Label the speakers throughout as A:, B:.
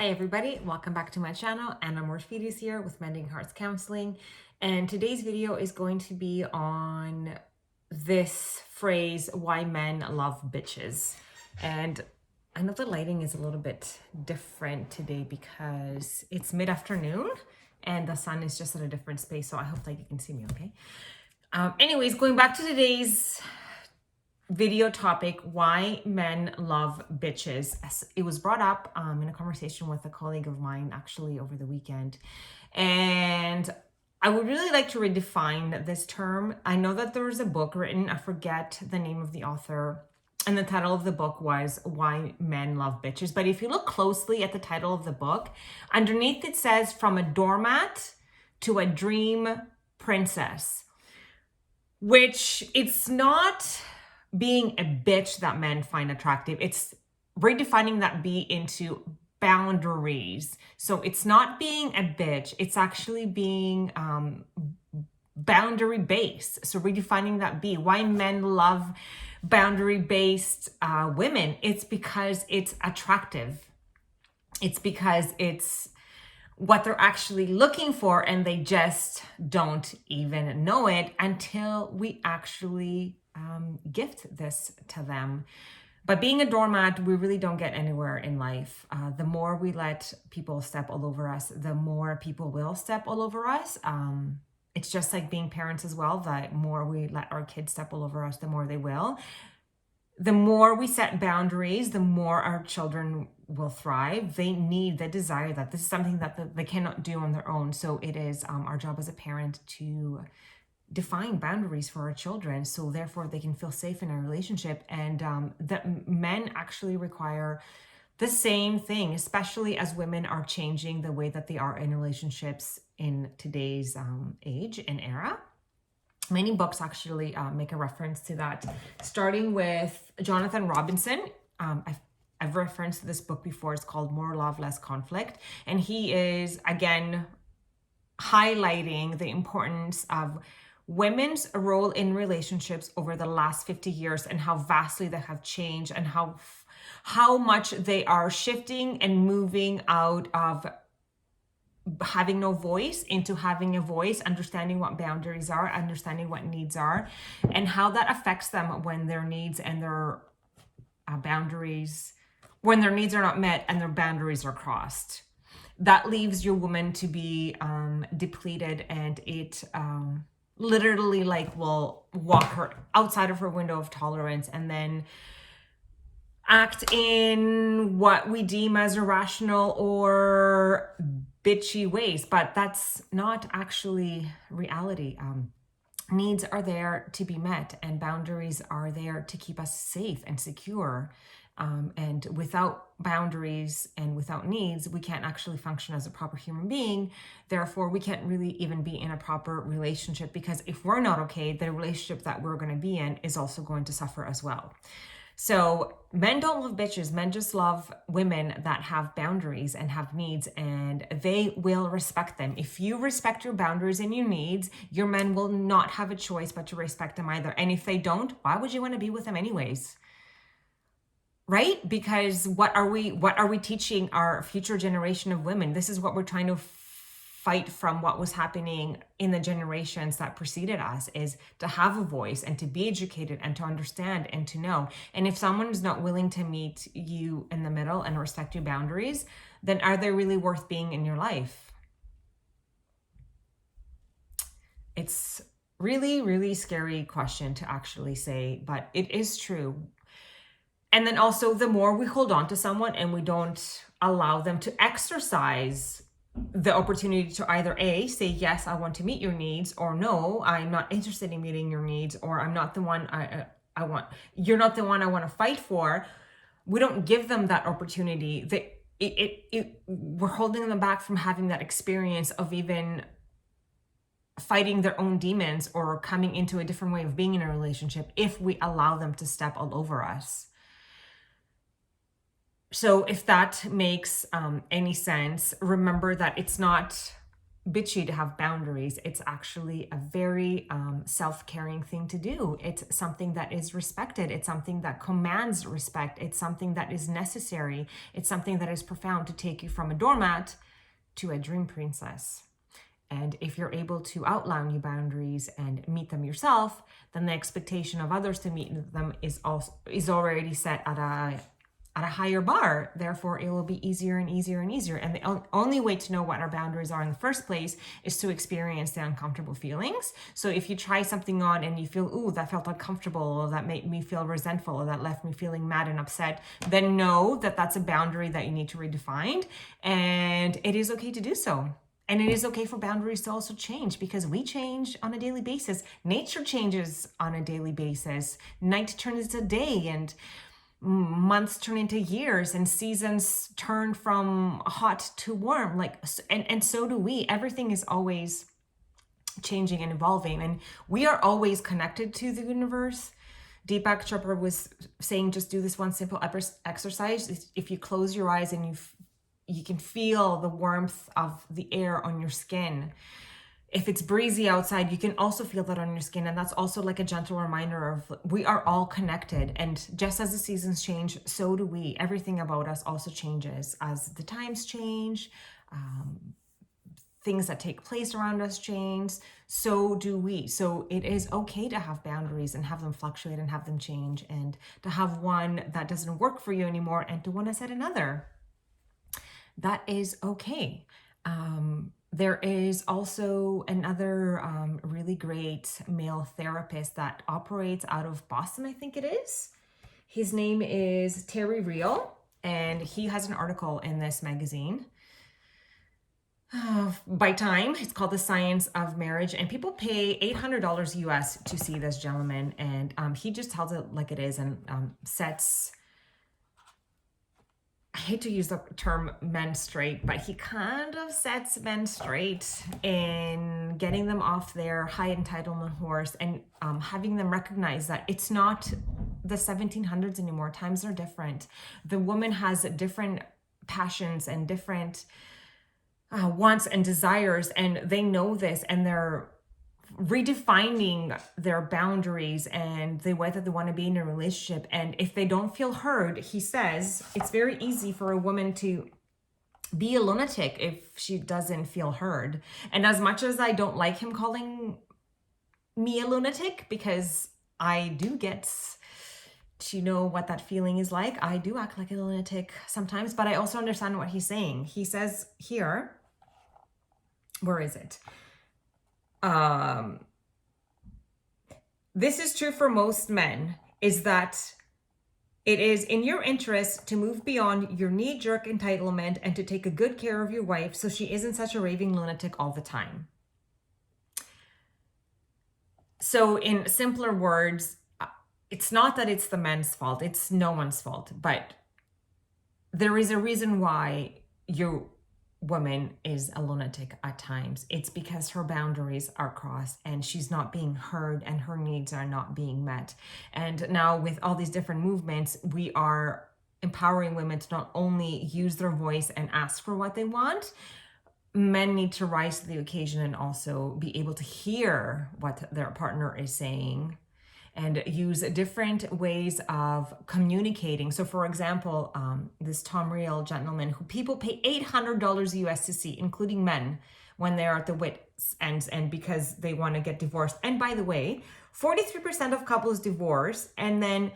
A: Hi everybody, welcome back to my channel. Anna Morphedes here with Mending Hearts Counseling, and today's video is going to be on this phrase, why men love bitches. And I know the lighting is a little bit different today because it's mid-afternoon and the sun is just at a different space, so I hope that you can see me okay. Anyways, going back to today's video topic, why men love bitches. It was brought up in a conversation with a colleague of mine actually over the weekend, and I would really like to redefine this term. I know that there was a book written, I forget the name of the author, and the title of the book was Why Men Love Bitches. But if you look closely at the title of the book, underneath it says from a doormat to a dream princess, which it's not being a bitch that men find attractive. It's redefining that B into boundaries. So it's not being a bitch, it's actually being boundary based. So redefining that B. Why men love boundary based women? It's because it's attractive. It's because it's what they're actually looking for, and they just don't even know it until we actually gift this to them. But being a doormat, we really don't get anywhere in life. The more we let people step all over us, the more people will step all over us. It's just like being parents as well. The more we let our kids step all over us, the more they will. The more we set boundaries, the more our children will thrive. They desire that. This is something that they cannot do on their own. So it is our job as a parent to define boundaries for our children, so therefore they can feel safe in a relationship. And that men actually require the same thing, especially as women are changing the way that they are in relationships in today's age and era. Many books actually make a reference to that, starting with Jonathan Robinson. I've referenced this book before. It's called More Love, Less Conflict. And he is, again, highlighting the importance of women's role in relationships over the last 50 years and how vastly they have changed, and how much they are shifting and moving out of having no voice into having a voice, understanding what boundaries are, understanding what needs are, and how that affects them when their needs and their boundaries, when their needs are not met and their boundaries are crossed. That leaves your woman to be depleted, and it literally will walk her outside of her window of tolerance and then act in what we deem as irrational or bitchy ways. But that's not actually reality. Needs are there to be met, and boundaries are there to keep us safe and secure. And without boundaries and without needs, we can't actually function as a proper human being. Therefore, we can't really even be in a proper relationship, because if we're not okay, the relationship that we're going to be in is also going to suffer as well. So men don't love bitches. Men just love women that have boundaries and have needs, and they will respect them. If you respect your boundaries and your needs, your men will not have a choice but to respect them either. And if they don't, why would you want to be with them anyways? Right? Because what are we teaching our future generation of women? This is what we're trying to fight from what was happening in the generations that preceded us, is to have a voice and to be educated and to understand and to know. And if someone is not willing to meet you in the middle and respect your boundaries, then are they really worth being in your life? It's really, really scary question to actually say, but it is true. And then also, the more we hold on to someone and we don't allow them to exercise the opportunity to either A, say, yes, I want to meet your needs, or no, I'm not interested in meeting your needs, or I'm not the one I want, you're not the one I want to fight for. We don't give them that opportunity. We're holding them back from having that experience of even fighting their own demons or coming into a different way of being in a relationship if we allow them to step all over us. So if that makes any sense, remember that it's not bitchy to have boundaries. It's actually a very self-caring thing to do. It's something that is respected. It's something that commands respect. It's something that is necessary. It's something that is profound to take you from a doormat to a dream princess. And if you're able to outline your boundaries and meet them yourself, then the expectation of others to meet them is already set at a higher bar. Therefore, it will be easier and easier and easier. And the only way to know what our boundaries are in the first place is to experience the uncomfortable feelings. So if you try something on and you feel, ooh, that felt uncomfortable, or that made me feel resentful, or that left me feeling mad and upset, then know that that's a boundary that you need to redefine. And it is okay to do so. And it is okay for boundaries to also change, because we change on a daily basis. Nature changes on a daily basis. Night turns into day, and months turn into years, and seasons turn from hot to warm. And so do we. Everything is always changing and evolving, and we are always connected to the universe. Deepak Chopra was saying, just do this one simple exercise. If you close your eyes and you can feel the warmth of the air on your skin. If it's breezy outside, you can also feel that on your skin. And that's also like a gentle reminder of we are all connected. And just as the seasons change, so do we. Everything about us also changes as the times change. Things that take place around us change. So do we. So it is okay to have boundaries and have them fluctuate and have them change, and to have one that doesn't work for you anymore and to want to set another. That is okay. There is also another really great male therapist that operates out of Boston, I think it is. His name is Terry Real, and he has an article in this magazine by Time. It's called The Science of Marriage, and people pay $800 US to see this gentleman, and he just tells it like it is, and sets, I hate to use the term men straight, but he kind of sets men straight in getting them off their high entitlement horse, and having them recognize that it's not the 1700s anymore. Times are different. The woman has different passions and different wants and desires, and they know this, and they're redefining their boundaries and the way that they want to be in a relationship. And if they don't feel heard, he says it's very easy for a woman to be a lunatic if she doesn't feel heard. And as much as I don't like him calling me a lunatic, because I do get to know what that feeling is like, I do act like a lunatic sometimes, but I also understand what he's saying. He says here, where is it? This is true for most men, is that it is in your interest to move beyond your knee-jerk entitlement and to take a good care of your wife so she isn't such a raving lunatic all the time. So in simpler words, it's not that it's the men's fault, it's no one's fault, but there is a reason why your woman is a lunatic at times. It's because her boundaries are crossed and she's not being heard and her needs are not being met. And now with all these different movements, we are empowering women to not only use their voice and ask for what they want, men need to rise to the occasion and also be able to hear what their partner is saying and use different ways of communicating. So for example, this Tom Real gentleman, who people pay $800 US to see, including men, when they're at the wit's end and because they want to get divorced. And by the way, 43% of couples divorce, and then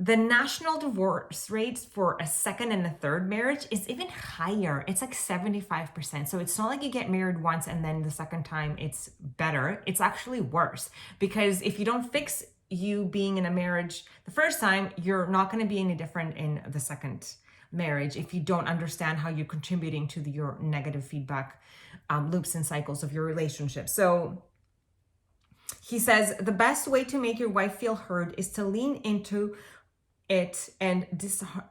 A: the national divorce rates for a second and a third marriage is even higher. It's like 75%. So it's not like you get married once and then the second time it's better. It's actually worse, because if you don't fix you being in a marriage the first time, you're not going to be any different in the second marriage if you don't understand how you're contributing to your negative feedback loops and cycles of your relationship. So he says the best way to make your wife feel heard is to lean into it and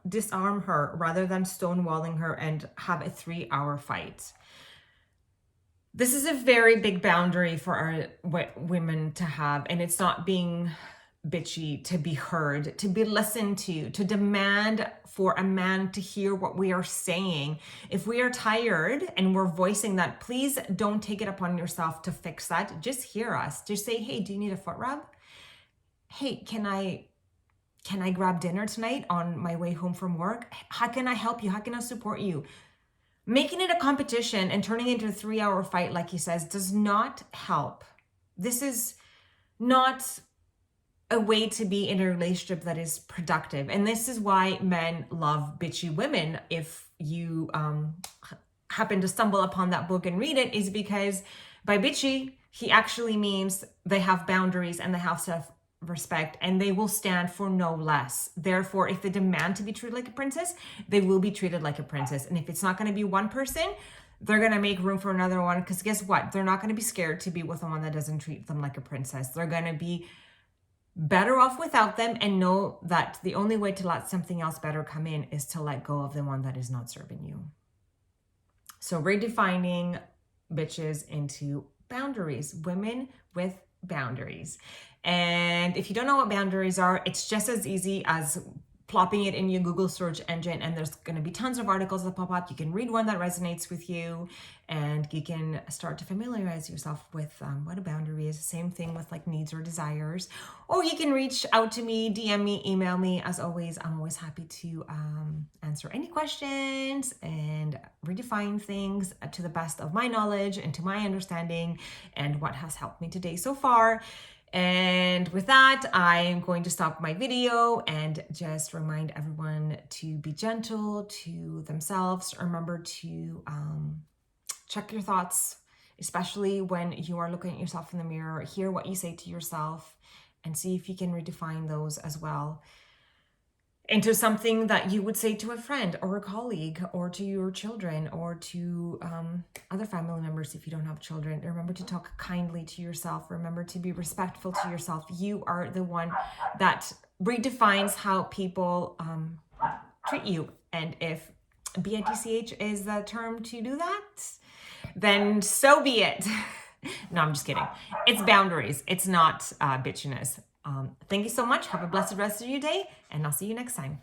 A: disarm her rather than stonewalling her and have a 3-hour fight. This is a very big boundary for our women to have, and it's not being bitchy, to be heard, to be listened to demand for a man to hear what we are saying. If we are tired and we're voicing that, please don't take it upon yourself to fix that. Just hear us. Just say, hey, do you need a foot rub? Hey, can I grab dinner tonight on my way home from work? How can I help you? How can I support you? Making it a competition and turning it into a 3-hour fight, like he says, does not help. This is not a way to be in a relationship that is productive. And this is why men love bitchy women. If you happen to stumble upon that book and read it, is because by bitchy, he actually means they have boundaries and they have self-respect and they will stand for no less. Therefore, if they demand to be treated like a princess, they will be treated like a princess. And if it's not going to be one person, they're going to make room for another one, because guess what? They're not going to be scared to be with someone that doesn't treat them like a princess. They're going to be better off without them and know that the only way to let something else better come in is to let go of the one that is not serving you. So redefining bitches into boundaries, women with boundaries. And if you don't know what boundaries are, it's just as easy as plopping it in your Google search engine, and there's going to be tons of articles that pop up. You can read one that resonates with you, and you can start to familiarize yourself with what a boundary is. Same thing with like needs or desires. Or you can reach out to me, DM me, email me. As always, I'm always happy to answer any questions and redefine things to the best of my knowledge and to my understanding and what has helped me today so far. And with that, I am going to stop my video and just remind everyone to be gentle to themselves. Remember to check your thoughts, especially when you are looking at yourself in the mirror. Hear what you say to yourself and see if you can redefine those as well into something that you would say to a friend or a colleague or to your children or to other family members if you don't have children. Remember to talk kindly to yourself. Remember to be respectful to yourself. You are the one that redefines how people treat you. And if BITCH is the term to do that, then so be it. No, I'm just kidding. It's boundaries. It's not bitchiness. Thank you so much. Have a blessed rest of your day, and I'll see you next time.